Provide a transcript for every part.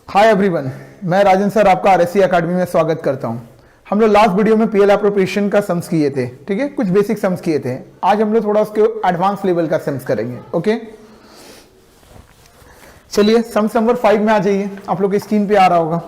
Hi everyone, मैं राजन sir आपका RSC academy में स्वागत करता हूं। हम लोग लास्ट वीडियो में पीएल एप्रोप्रिएशन का सम्स किए थे, ठीक है, कुछ बेसिक सम्स किए थे। आज हम लोग थोड़ा उसके एडवांस लेवल का सम्स करेंगे। ओके, चलिए सम्स नंबर 5 में आ जाइए। आप लोग की स्क्रीन पे आ रहा होगा।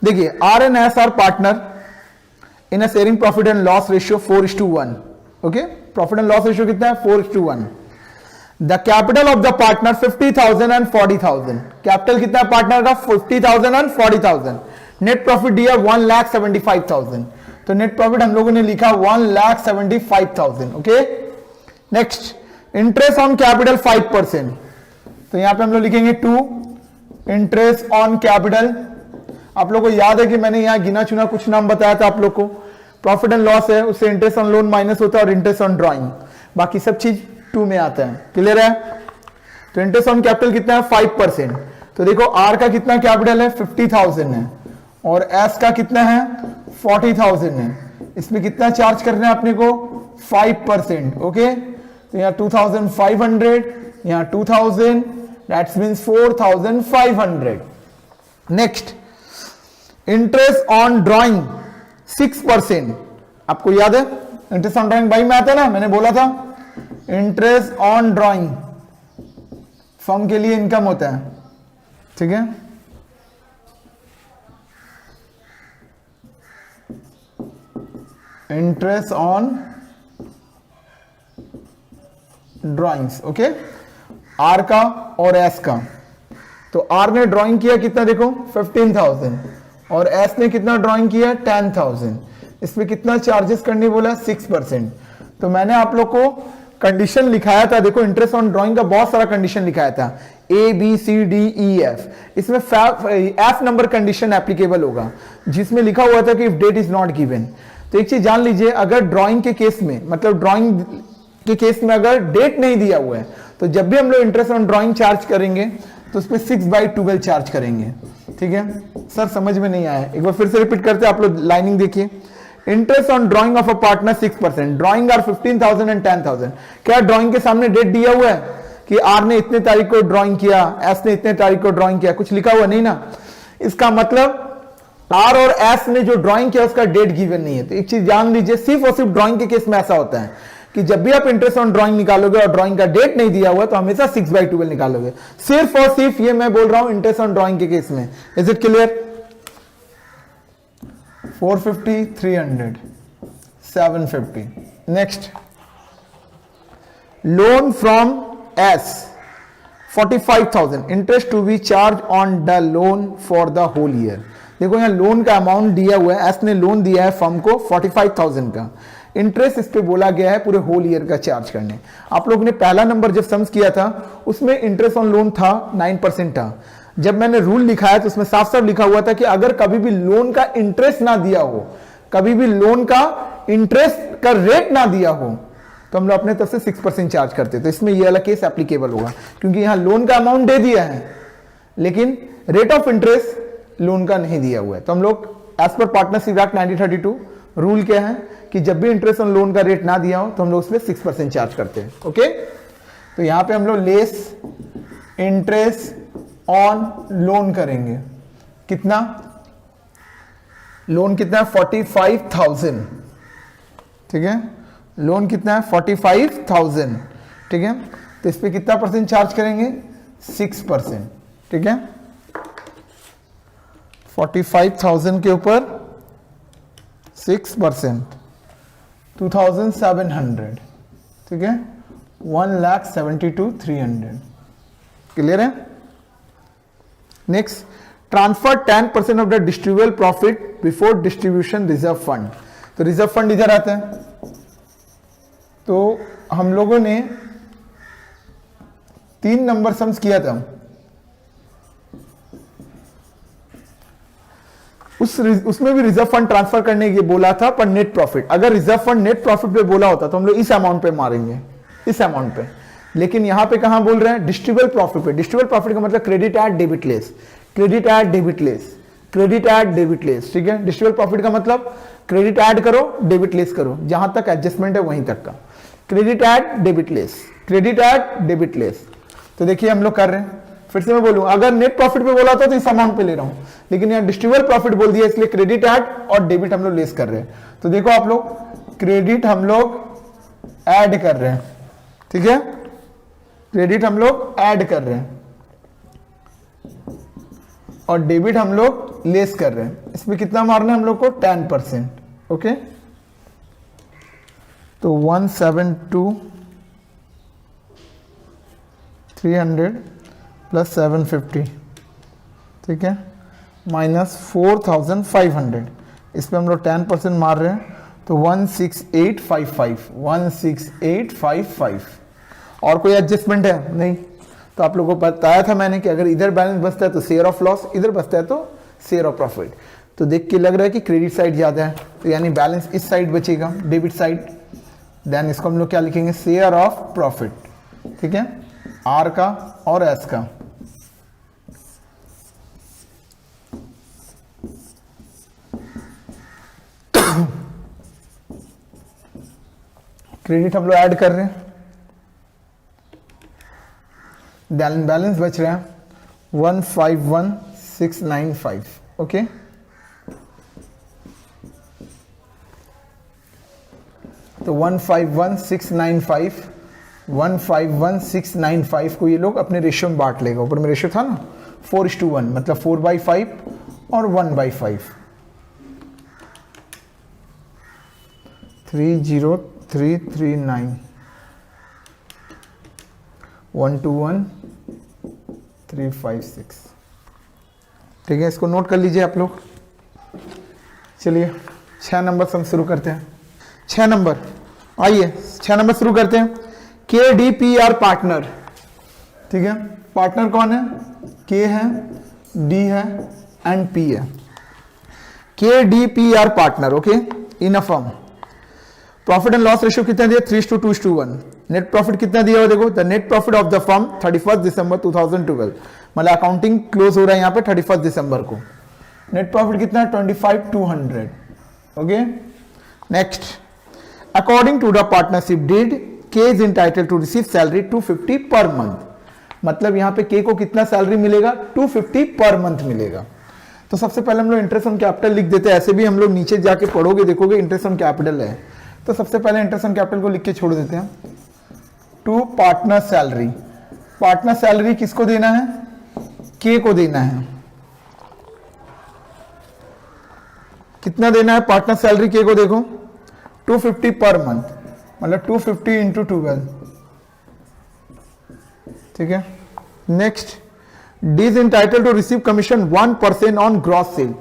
देखिए, R and S are partner in a sharing profit and loss ratio 4:1। Okay, profit and loss ratio कितना है? 4:1। The capital of the partner 50,000 and 40,000। Capital कितना है पार्टनर का? 50,000 एंड 40,000। नेट प्रॉफिट दिया 1,75,000। तो नेट प्रॉफिट हम लोगों ने लिखा 1,75,000। Okay, next, interest on capital 5%। तो यहां पे हम लोग लिखेंगे 2 इंटरेस्ट ऑन कैपिटल। आप लोगों को याद है कि मैंने यहां गिना चुना कुछ नाम बताया था आप लोग को। प्रॉफिट एंड लॉस है, उससे इंटरेस्ट ऑन लोन माइनस होता है और इंटरेस्ट ऑन ड्रॉइंग, बाकी सब चीज 2 में आता है। क्लियर है? तो इंटरेस्ट ऑन कैपिटल कितना है? 5%। तो देखो, आर का कितना कैपिटल है? 50,000 है, और एस का कितना है? 40,000 है। इसमें कितना चार्ज करना है अपने को? 5%। ओके, तो यहाँ 2,500, यहाँ 2,000, that's means 4,500। Next, interest on drawing 6%। आपको याद है इंटरेस्ट ऑन ड्रॉइंग बाई में आता है ना, मैंने बोला था इंटरेस्ट ऑन ड्रॉइंग फर्म के लिए इनकम होता है, ठीक है। Interest on drawings, okay, R का और एस का। तो आर ने ड्राइंग किया कितना? देखो 15,000, और एस ने कितना ड्राइंग किया? 10,000। इसमें कितना चार्जेस करने बोला? 6%। तो मैंने आप लोग को कंडीशन लिखाया था, देखो इंटरेस्ट ऑन ड्राइंग का बहुत सारा कंडीशन लिखाया था, A B C D E F। इसमें F नंबर कंडीशन एप्लीकेबल होगा, जिसमें लिखा हुआ था कि if date is not given. तो एक चीज जान लीजिए, अगर ड्राइंग के केस में, मतलब ड्राइंग के केस में अगर डेट नहीं दिया हुआ है, तो जब भी हम लोग इंटरेस्ट ऑन ड्राइंग चार्ज करेंगे तो उसमें 6/12 चार्ज करेंगे, ठीक है। सर समझ में नहीं आया, एक बार फिर से रिपीट करते हैं, आप लोग लाइनिंग देखिए। Interest on drawing of a partner 6%। Drawing are 15,000 and 10,000। क्या ड्राइंग के सामने डेट दिया हुआ है कि आर ने इतने तारीख को ड्राइंग किया, एस ने इतने तारीख को ड्राइंग किया? कुछ लिखा हुआ नहीं ना। इसका मतलब आर और एस ने जो ड्राइंग किया उसका डेट गिवन नहीं है। तो एक चीज जान लीजिए, सिर्फ और सिर्फ ड्राइंग के केस में ऐसा होता है कि जब भी आप इंटरेस्ट ऑन ड्राइंग निकालोगे और ड्राइंग का डेट नहीं दिया हुआ तो हमेशा 6/12 निकालोगे। सिर्फ और सिर्फ ये मैं बोल रहा हूं इंटरेस्ट ऑन ड्राइंग के केस में। Is it clear? 450, 300, 750। Next, loan from S 45,000। Interest to be charge on the loan for the whole year. देखो यहाँ लोन का अमाउंट दिया हुआ है, एस ने लोन दिया है फर्म को 45,000 का। इंटरेस्ट इस पे बोला गया है पूरे होल ईयर का चार्ज करने। आप लोग ने पहला नंबर जब सम्स किया था उसमें इंटरेस्ट ऑन लोन था 9% था। जब मैंने रूल लिखाया तो उसमें साफ साफ लिखा हुआ था कि अगर कभी भी लोन का इंटरेस्ट ना दिया हो, कभी भी लोन का इंटरेस्ट का रेट ना दिया हो, तो हम लोग अपने तरफ से 6% चार्ज करते। तो इसमें यह वाला केस एप्लीकेबल होगा, क्योंकि यहां लोन का अमाउंट दे दिया है लेकिन रेट ऑफ इंटरेस्ट लोन का नहीं दिया हुआ है। तो हम लोग as per partnership act 1932 rule क्या है कि जब भी इंटरेस्ट ऑन लोन का रेट ना दिया हो तो हम लोग उसमें 6% चार्ज करते हैं। ओके, तो यहां पे हम लोग लेस इंटरेस्ट ऑन लोन करेंगे। कितना? लोन कितना है? 45,000, ठीक है। लोन कितना है? 45,000, ठीक है। तो इस पे कितना परसेंट चार्ज करेंगे? 6%, ठीक है। 45,000 के ऊपर 6%, 2,700, ठीक है। 1,72,300। क्लियर है? Next, transfer 10% of the distributable profit before distribution reserve fund. तो रिजर्व फंड इधर आता है। तो हम लोगों ने 3 नंबर सम्स किया था। उसमें भी रिजर्व फंड ट्रांसफर करने के बोला था, पर नेट प्रॉफिट। अगर रिजर्व फंड नेट प्रॉफिट पे बोला होता तो हम लोग इस अमाउंट पे मारेंगे, इस अमाउंट पे। लेकिन यहां पे कहां बोल रहे हैं? डिस्ट्रीब्यूबल प्रॉफिट पे। डिस्ट्रीब्यूबल प्रॉफिट का मतलब credit at debit less, credit at debit less, credit at debit less, ठीक है। डिस्ट्रीब्यूबल प्रॉफिट का मतलब क्रेडिट ऐड करो डेबिट लेस करो, जहां तक एडजस्टमेंट है वहीं तक का। Credit at debit less, credit at debit less. तो देखिए हम लोग कर रहे हैं, फिर से मैं बोलूं, अगर नेट प्रॉफिट पे बोला था तो इस अमाउंट पे ले रहा हूं, लेकिन यहाँ डिस्ट्रीब्यूटेबल प्रॉफिट बोल दिया इसलिए क्रेडिट एट और डेबिट हम लोग लेस कर रहे हैं। तो देखो आप लोग, क्रेडिट हम लोग ऐड कर रहे हैं, ठीक है, क्रेडिट हम लोग ऐड कर रहे हैं और डेबिट हम लोग लेस कर रहे हैं। इसमें कितना मारना है हम लोग को, 10%, ओके। तो 172 300 प्लस 750, ठीक है, माइनस 4500, इस पे हम लोग 10% मार रहे हैं, तो 16855, 16855। और कोई एडजस्टमेंट है नहीं? तो आप लोगों को बताया था मैंने कि अगर इधर बैलेंस बचता है तो शेयर ऑफ लॉस, इधर बचता है तो शेयर ऑफ प्रॉफिट। तो देख के लग रहा है कि क्रेडिट साइड ज्यादा है, तो यानी बैलेंस इस साइड बचेगा, डेबिट साइड। देन इसको हम लोग क्या लिखेंगे, शेयर ऑफ प्रॉफिट, ठीक है, आर का और एस का। क्रेडिट हम लोग ऐड कर रहे हैं, बैलेंस बच रहा है 151695, ओके। तो 151695 को ये लोग अपने रेशियो में बांट लेगा। ऊपर में रेशियो था ना 4:1, मतलब 4/5 और 1/5। 30339 121356, ठीक है, इसको नोट कर लीजिए आप लोग। चलिए 6 नंबर से हम शुरू करते हैं। 6 नंबर, आइए 6 नंबर शुरू करते हैं। KDPR पार्टनर, ठीक है, पार्टनर कौन है, K है, D है एंड P है। KDPR partner, okay, in a firm. Profit and loss ratio कितना दिया, 3:2:1। नेट प्रॉफिट कितना दिया हुआ देखो, the net profit of the firm 31 दिसंबर 2012, मतलब अकाउंटिंग क्लोज हो रहा है यहाँ पे 31 दिसंबर को। नेट प्रॉफिट कितना है, 25,200, okay. Next, according to the partnership deed, K is entitled to receive salary 250 per month, मतलब यहाँ पे K को कितना सैलरी मिलेगा, 250 पर मंथ मिलेगा। तो सबसे पहले हम लोग इंटरेस्ट ऑन कैपिटल लिख देते हैं, ऐसे भी हम लोग नीचे जाके पढ़ोगे देखोगे इंटरेस्ट ऑन कैपिटल है। तो सबसे पहले इंटरेस्ट ऑन कैपिटल को लिख के छोड़ देते हैं। To partner salary, partner salary किसको देना है, K को देना है। कितना देना है पार्टनर सैलरी K को, देखो 250 पर मंथ, मतलब 250 इंटू 12, ठीक है। Next, D is entitle to receive commission 1% on gross sale.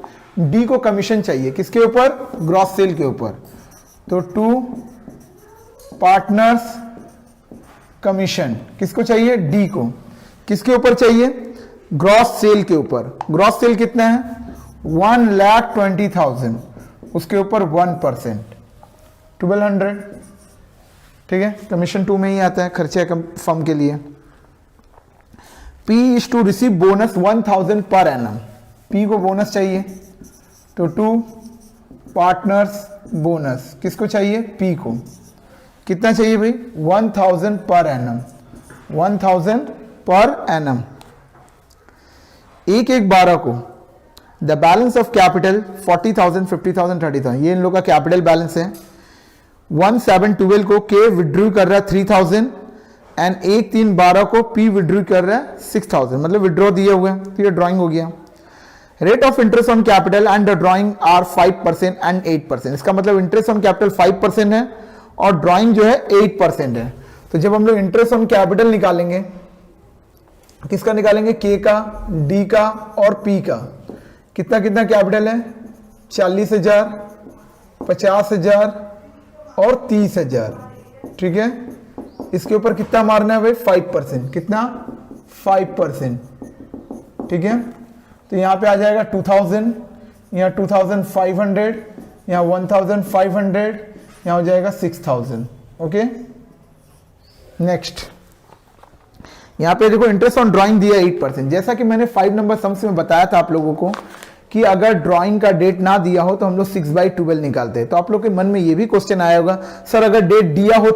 D को कमीशन चाहिए किसके ऊपर, ग्रॉस सेल के ऊपर। तो 2 पार्टनर्स कमीशन किसको चाहिए, D को। किसके ऊपर चाहिए, ग्रॉस सेल के ऊपर। ग्रॉस सेल कितना है, 1,20,000, उसके ऊपर 1%, 1200, ठीक है। कमीशन 2 में ही आता है, खर्चे फर्म के लिए। P is to receive bonus 1,000 per annum, P को बोनस चाहिए, तो 2 पार्टनर्स बोनस किसको चाहिए, P को। कितना चाहिए भाई, 1,000 पर एनम, 1,000 पर एनम। 1/1/12 को द बैलेंस ऑफ कैपिटल 40,000, 50,000, 30,000, ये इन लोग का कैपिटल बैलेंस है। 1/7/12 को K विड्रू कर रहा है 3,000 एंड 1/3/12 को P विड्रू कर रहा है 6,000, मतलब विड्रॉ दिए हुए हैं, तो ये ड्रॉइंग हो गया। Rate of interest on capital and the drawing are 5% and 8%, इसका मतलब इंटरेस्ट ऑन कैपिटल 5% है और ड्रॉइंग जो है 8% है। तो जब हम लोग इंटरेस्ट ऑन कैपिटल निकालेंगे, किसका निकालेंगे, K का, D का और P का। कितना कितना कैपिटल है, 40,000, 50,000 और 30,000, ठीक है। इसके ऊपर कितना मारना है भाई, 5%, कितना, 5%, ठीक है। तो यहां पे आ जाएगा 2000, यहाँ 2500, यहाँ 1500, यहाँ हो जाएगा 6000, ओके। नेक्स्ट, यहाँ पे देखो इंटरेस्ट ऑन ड्राइंग दिया 8%। जैसा कि मैंने 5 नंबर सम्स में बताया था आप लोगों को कि अगर ड्राइंग का डेट ना दिया हो तो हम लोग 6/12 निकालते हैं। तो आप लोग के मन में ये भी क्वेश्चन आया होगा, सर अगर डेट दिया हो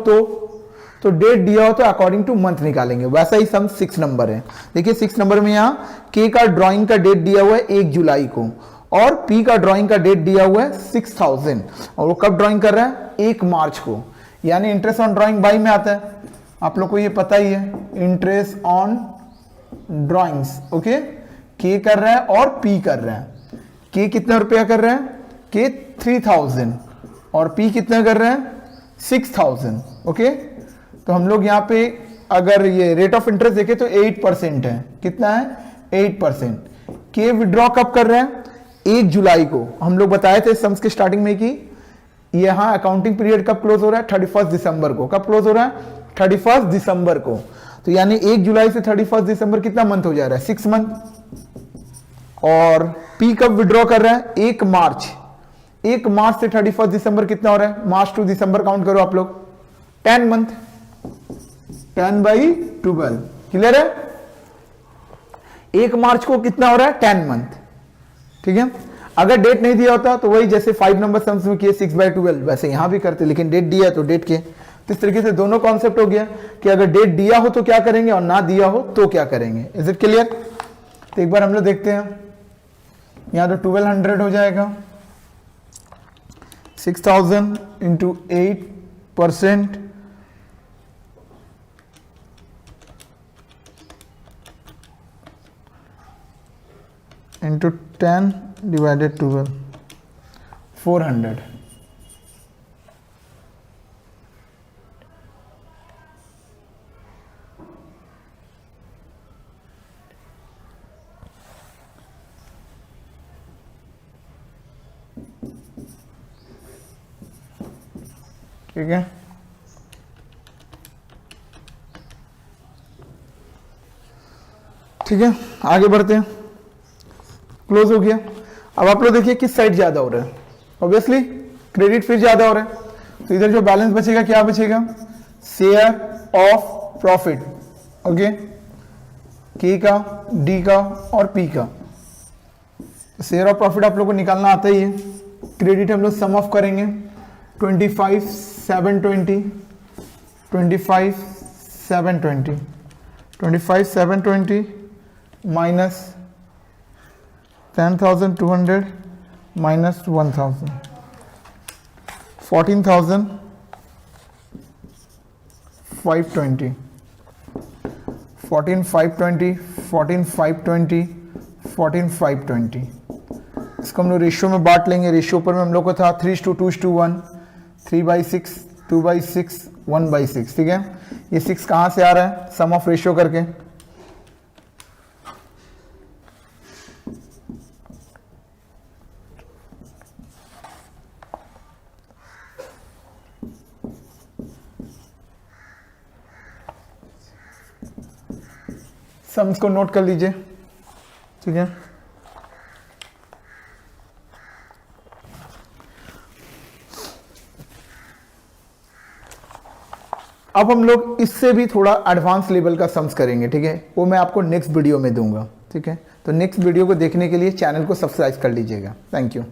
तो डेट दिया हो तो अकॉर्डिंग टू मंथ निकालेंगे। वैसा ही सम 6 नंबर है। देखिए 6 नंबर में यहाँ के का ड्राइंग का डेट दिया हुआ है 1 जुलाई को और पी का ड्राइंग का डेट दिया हुआ है 6000 और वो कब ड्राइंग कर रहा है 1 मार्च को। यानी इंटरेस्ट ऑन ड्राइंग बाई में आता है, आप लोग को ये पता ही है, इंटरेस्ट ऑन ड्राइंग्स। ओके, के कर रहा है और पी कर रहा है। के कितना रुपया कर रहा है, के 3000 और पी कितना कर रहा है 6000। ओके, तो हम लोग यहाँ पे अगर ये रेट ऑफ इंटरेस्ट देखें तो 8% है। कितना है 8%। के विड्रॉ कब कर रहे हैं 1 जुलाई को। हम लोग बताए थे सम्स के स्टार्टिंग में कि यहाँ अकाउंटिंग पीरियड कब क्लोज हो रहा है 31 दिसंबर को। कब क्लोज हो रहा है 31 दिसंबर को। तो यानी 1 जुलाई से 31 दिसंबर कितना मंथ हो जा रहा है 6 मंथ। और पी कब विड्रॉ कर रहा है 1 मार्च। 1 मार्च से 31 दिसंबर कितना हो रहा है, मार्च टू दिसंबर काउंट करो आप लोग, 10 मंथ, 10/12। क्लियर है। 1 मार्च को कितना हो रहा है 10 मंथ। ठीक है, अगर डेट नहीं दिया होता तो वही जैसे 5 नंबर सम्स में किए 6/12 वैसे यहां भी करते, लेकिन डेट दिया तो डेट के। तो इस तरीके से दोनों कॉन्सेप्ट हो गया कि अगर डेट दिया हो तो क्या करेंगे और ना दिया हो तो क्या करेंगे। Is it clear. तो एक बार हम लोग देखते हैं, यहां तो 1200 हो जाएगा, 6000 इंटू 8% इंटू 10 डिवाइडेड 12, 400। ठीक है, ठीक है, आगे बढ़ते हैं। क्लोज हो गया। अब आप लोग देखिए किस साइड ज्यादा हो रहा है, ऑब्वियसली क्रेडिट फिर ज्यादा हो रहा है। तो इधर जो बैलेंस बचेगा क्या बचेगा, शेयर ऑफ प्रॉफिट। ओके, के का, डी का और पी का। शेयर ऑफ प्रॉफिट आप लोग को निकालना आता ही है। क्रेडिट हम लोग सम ऑफ करेंगे 25,720, 25,720, 25,720 माइनस 10,200 माइनस 1,000, 14,520, 14,520, 14,520, 14,520। इसको हम लोग रेशियो में बांट लेंगे। रेशियो पर में हम लोग को था 3:2:1, 3/6, 2/6, 1/6। ठीक है, ये 6 कहाँ से आ रहा है, सम ऑफ रेशियो करके। सम्स को नोट कर लीजिए। ठीक है, अब हम लोग इससे भी थोड़ा एडवांस लेवल का सम्स करेंगे। ठीक है, वो मैं आपको नेक्स्ट वीडियो में दूंगा। ठीक है, तो नेक्स्ट वीडियो को देखने के लिए चैनल को सब्सक्राइब कर लीजिएगा। Thank you.